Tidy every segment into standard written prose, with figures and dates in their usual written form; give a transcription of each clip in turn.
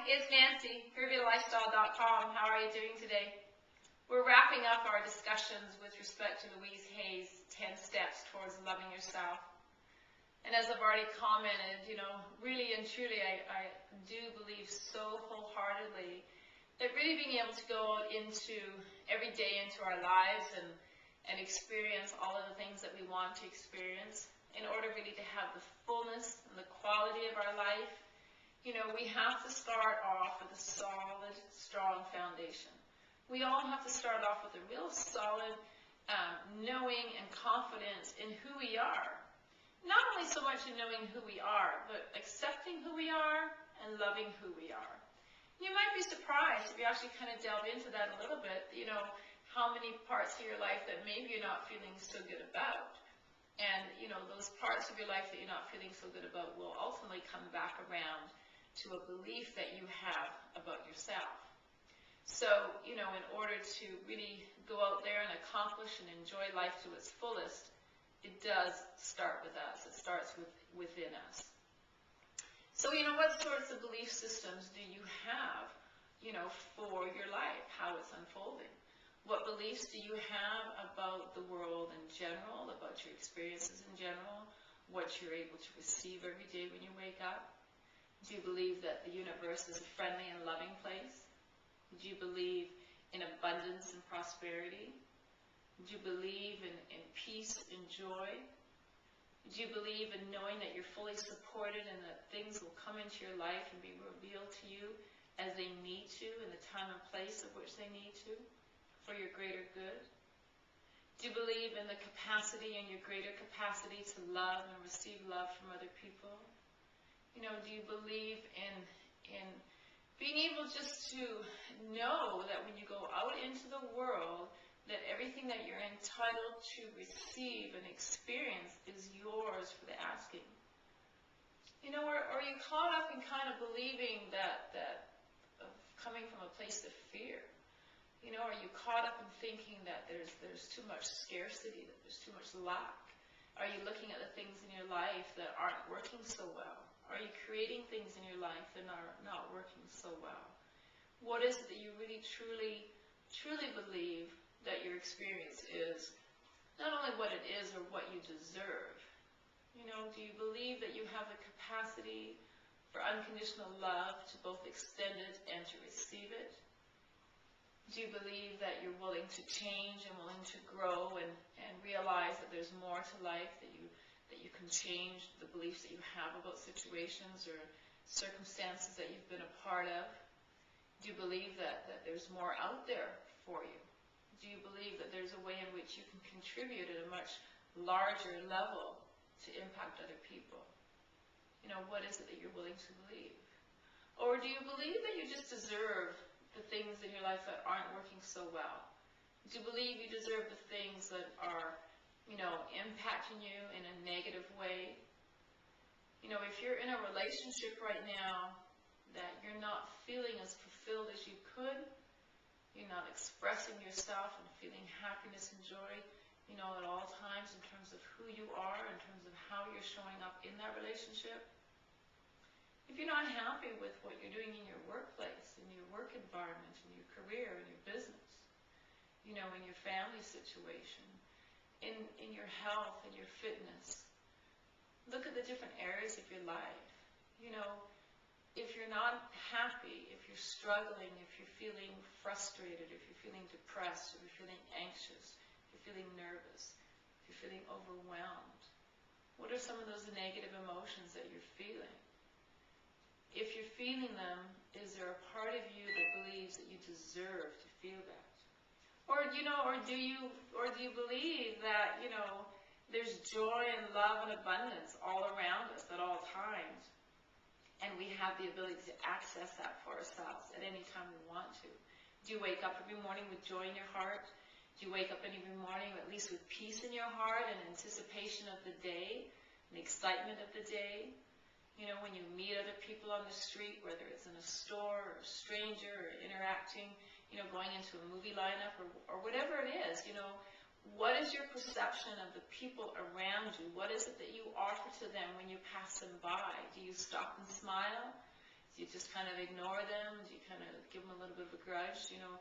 it's Nancy, HerviaLifestyle.com. How are you doing today? We're wrapping up our discussions with respect to Louise Hay's 10 steps towards loving yourself. And as I've already commented, really and truly, I do believe so wholeheartedly that really being able to go out into every day into our lives and experience all of the things that we want to experience in order really to have the fullness and the quality of our life, we have to start off with a solid, strong foundation. We all have to start off with a real solid knowing and confidence in who we are. Not only so much in knowing who we are, but accepting who we are and loving who we are. You might be surprised if you actually kind of delve into that a little bit, how many parts of your life that maybe you're not feeling so good about. And, those parts of your life that you're not feeling so good about will ultimately come back around to a belief that you have about yourself. So, in order to really go out there and accomplish and enjoy life to its fullest, it does start with us. It starts within us. So, what sorts of belief systems do you have, for your life, how it's unfolding? What beliefs do you have about the world in general, about your experiences in general, what you're able to receive every day when you wake up? Do you believe that the universe is a friendly and loving place? Do you believe in abundance and prosperity? Do you believe in peace and joy? Do you believe in knowing that you're fully supported and that things will come into your life and be revealed to you as they need to in the time and place of which they need to for your greater good? Do you believe in the capacity and your greater capacity to love and receive love from other people? Do you believe in being able just to know that when you go out into the world, that everything that you're entitled to receive and experience is yours for the asking? Or are you caught up in kind of believing that of coming from a place of fear? Are you caught up in thinking that there's too much scarcity, that there's too much lack? Are you looking at the things in your life that aren't working so well? Are you creating things in your life that are not working so well? What is it that you really, truly, truly believe that your experience is? Not only what it is or what you deserve. Do you believe that you have the capacity for unconditional love to both extend it and to receive it? Do you believe that you're willing to change and willing to grow and realize that there's more to life, that you can change the beliefs that you have about situations or circumstances that you've been a part of? Do you believe that there's more out there for you? Do you believe that there's a way in which you can contribute at a much larger level to impact other people? What is it that you're willing to believe? Or do you believe that you just deserve the things in your life that aren't working so well? Do you believe you deserve the things that are, impacting you in a negative way? If you're in a relationship right now that you're not feeling as fulfilled as you could, you're not expressing yourself and feeling happiness and joy, at all times in terms of who you are, in terms of how you're showing up in that relationship. If you're not happy with what you're doing in your workplace, in your work environment, in your career, in your business, in your family situation, in your health, in your fitness, look at the different areas of your life. If you're not happy, if you're struggling, if you're feeling frustrated, if you're feeling depressed, if you're feeling anxious, if you're feeling nervous, if you're feeling overwhelmed, what are some of those negative emotions that you're feeling? If you're feeling them, is there a part of you that believes that you deserve to feel that? Or do you believe that, there's joy and love and abundance all around us at all times, and we have the ability to access that for ourselves at any time we want to? Do you wake up every morning with joy in your heart? Do you wake up every morning at least with peace in your heart and anticipation of the day, and excitement of the day? When you meet other people on the street, whether it's in a store or a stranger or interacting, going into a movie lineup or whatever it is, what is your perception of the people around you? What is it that you offer to them when you pass them by? Do you stop and smile? Do you you just kind of ignore them? Do you kind of give them a little bit of a grudge? You know,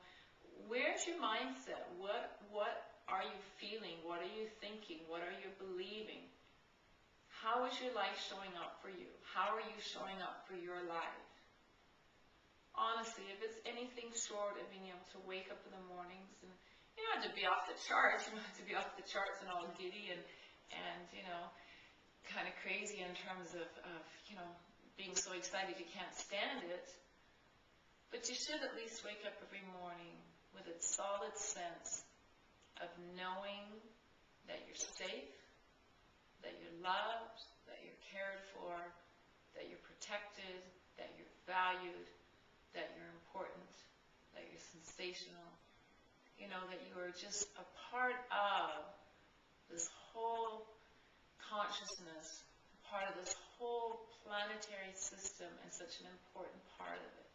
where's your mindset? What are you feeling? What are you thinking? What are you believing? How is your life showing up for you? How are you showing up for your life? Honestly, if it's anything short of being able to wake up in the mornings and, you know, to be off the charts, to be off the charts and all giddy and you know, kind of crazy in terms of, you know, being so excited you can't stand it. But you should at least wake up every morning with a solid sense of knowing that you're safe, that you're loved, that you're cared for, that you're protected, that you're valued, that you're important, that you're sensational, you know, that you are just a part of this whole consciousness, part of this whole planetary system, and such an important part of it.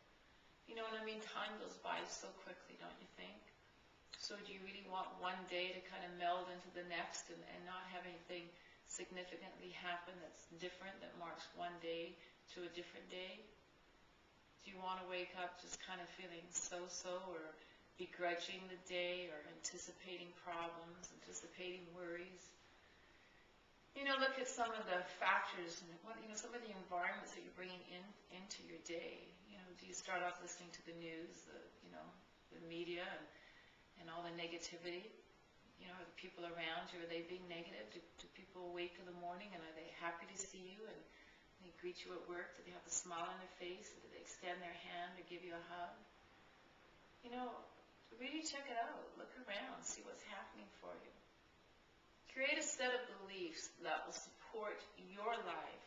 You know what I mean? Time goes by so quickly, don't you think? So do you really want one day to kind of meld into the next and not have anything significantly happen that's different, that marks one day to a different day? Do you want to wake up just kind of feeling so-so, or begrudging the day, or anticipating problems, anticipating worries? You know, look at some of the factors and what, you know, some of the environments that you're bringing into your day. You know, do you start off listening to the news, you know, the media, and all the negativity? You know, are the people around you, are they being negative? Do people wake in the morning and are they happy to see you and they greet you at work? Do they have a smile on their face? Or do they extend their hand or give you a hug? You know, really check it out. Look around, see what's happening for you. Create a set of beliefs that will support your life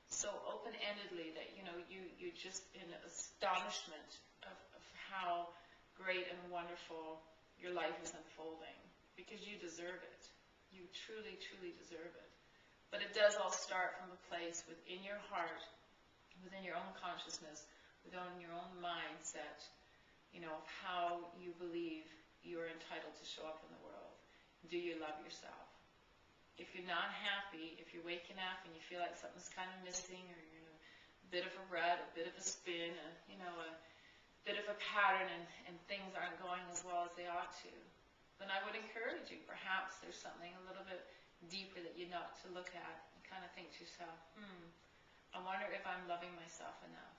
so open-endedly that, you know, you're just in astonishment of how great and wonderful your life is unfolding, because you deserve it. You truly, truly deserve it. But it does all start from a place within your heart, within your own consciousness, within your own mindset, you know, of how you believe you're entitled to show up in the world. Do you love yourself? If you're not happy, if you're waking up and you feel like something's kind of missing, or you're in a bit of a rut, a bit of a spin, you know, a bit of a pattern, and things aren't going as well as they ought to, then I would encourage you, perhaps there's something a little bit deeper that you ought to look at and kind of think to yourself, I wonder if I'm loving myself enough.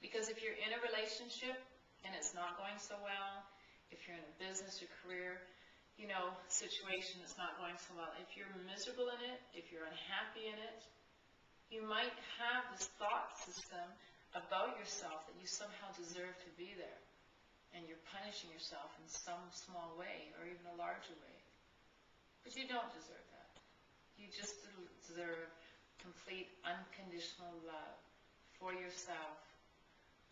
Because if you're in a relationship and it's not going so well, if you're in a business or career, you know, situation that's not going so well, if you're miserable in it, if you're unhappy in it, you might have this thought system about yourself that you somehow deserve to be there. And you're punishing yourself in some small way, or even a larger way. But you don't deserve that. You just deserve complete, unconditional love for yourself,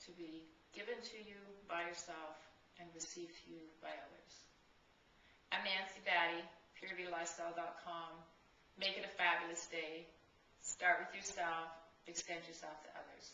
to be given to you by yourself and received to you by others. I'm Nancy Battye, purevitalifestyle.com. Make it a fabulous day. Start with yourself, extend yourself to others.